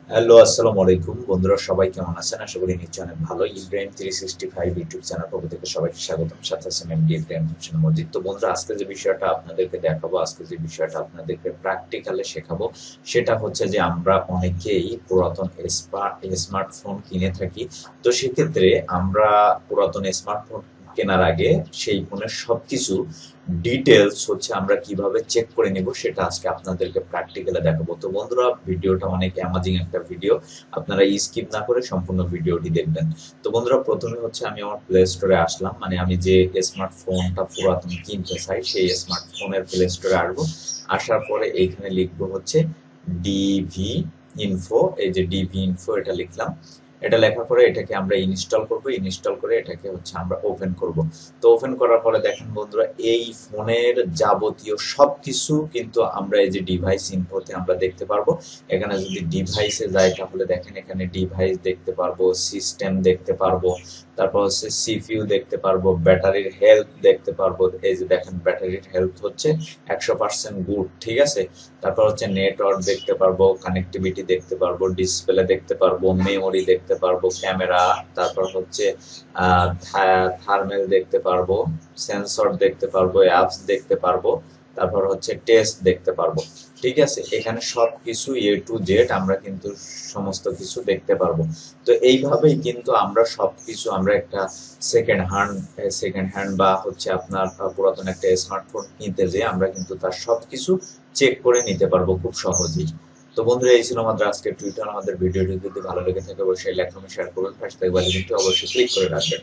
Hello, আসসালামু আলাইকুম বন্ধুরা, সবাই কেমন আছেন? আশা করি নিশ্চয়ই অনেক ভালো। ইব্রাহিম 365 ইউটিউব চ্যানেল পক্ষ থেকে সবাইকে স্বাগতম। সাথে আছেন এমডি ইব্রাহিম হোসেন মজিদ। তো বন্ধুরা, আজকে যে বিষয়টা আপনাদেরকে দেখাবো, আজকে যে বিষয়টা আপনাদেরকে প্র্যাকটিক্যালে শেখাবো, সেটা হচ্ছে যে আমরা অনেকেই পুরাতন স্মার্টফোন কিনে থাকি। তো সেক্ষেত্রে আমরা পুরাতন স্মার্টফোন কেনার আগে সেই ফোনের সবকিছু ডিটেলস হচ্ছে আমরা কিভাবে চেক করে নিব, সেটা আজকে আপনাদেরকে প্র্যাকটিক্যালে দেখাবো। তো বন্ধুরা, ভিডিওটা অনেক অ্যামাজিং একটা ভিডিও, আপনারা স্কিপ না করে সম্পূর্ণ ভিডিওটি দেখবেন। তো বন্ধুরা, প্রথমে হচ্ছে আমি আমার প্লে স্টোরে আসলাম, মানে আমি যে স্মার্টফোনটা পুরাতন কিনতে চাই সেই স্মার্টফোনের প্লে স্টোরে আসবো। আসার পরে এইখানে লিখবো হচ্ছে ডিভি ইনফো। এই যে ডিভি ইনফো এটা লিখলাম। এটা লেখার পরে এটাকে আমরা ইনস্টল করব, ইনস্টল করে এটাকে হচ্ছে আমরা ওপেন করব। তো ওপেন করার পরে দেখেন বন্ধুরা, এই ফোনের যাবতীয় সবকিছু কিন্তু আমরা এই যে ডিভাইস ইনফোতে আমরা দেখতে পারবো। এখানে যদি ডিভাইসে যাই তাহলে দেখেন এখানে ডিভাইস দেখতে পারবো, সিস্টেম দেখতে পারবো, তারপর হচ্ছে সিপিইউ দেখতে পারবো, ব্যাটারির হেলথ দেখতে পারবো। এই যে দেখেন ব্যাটারির হেলথ হচ্ছে 100% গুড, ঠিক আছে। তারপর হচ্ছে নেটওয়ার্ক দেখতে পারবো, কানেক্টিভিটি দেখতে পারবো, ডিসপ্লে দেখতে পারবো, মেমোরি দেখতে পারবো, ক্যামেরা, তারপর হচ্ছে থার্মেল দেখতে পারবো, সেন্সর দেখতে পারবো, অ্যাপস দেখতে পারবো, তারপর হচ্ছে টেস্ট দেখতে পারবো। ঠিক আছে, এখানে সবকিছু A to Z আমরা কিন্তু সমস্ত কিছু দেখতে পারবো। তো এইভাবেই কিন্তু আমরা সবকিছু আমরা একটা সেকেন্ড হ্যান্ড বা হচ্ছে আপনার পুরাতন একটা স্মার্টফোন কিনতে যেয়ে আমরা কিন্তু তার সবকিছু চেক করে নিতে পারবো খুব সহজেই। তো বন্ধুরা, এই ছিল আমাদের আজকের টুইটার। আমাদের ভিডিওটি যদি ভালো লেগে থাকে অবশ্যই লাইক কমেন্ট শেয়ার করবেন, পাশে থাকা বেল আইকনটি অবশ্যই ক্লিক করে রাখবেন।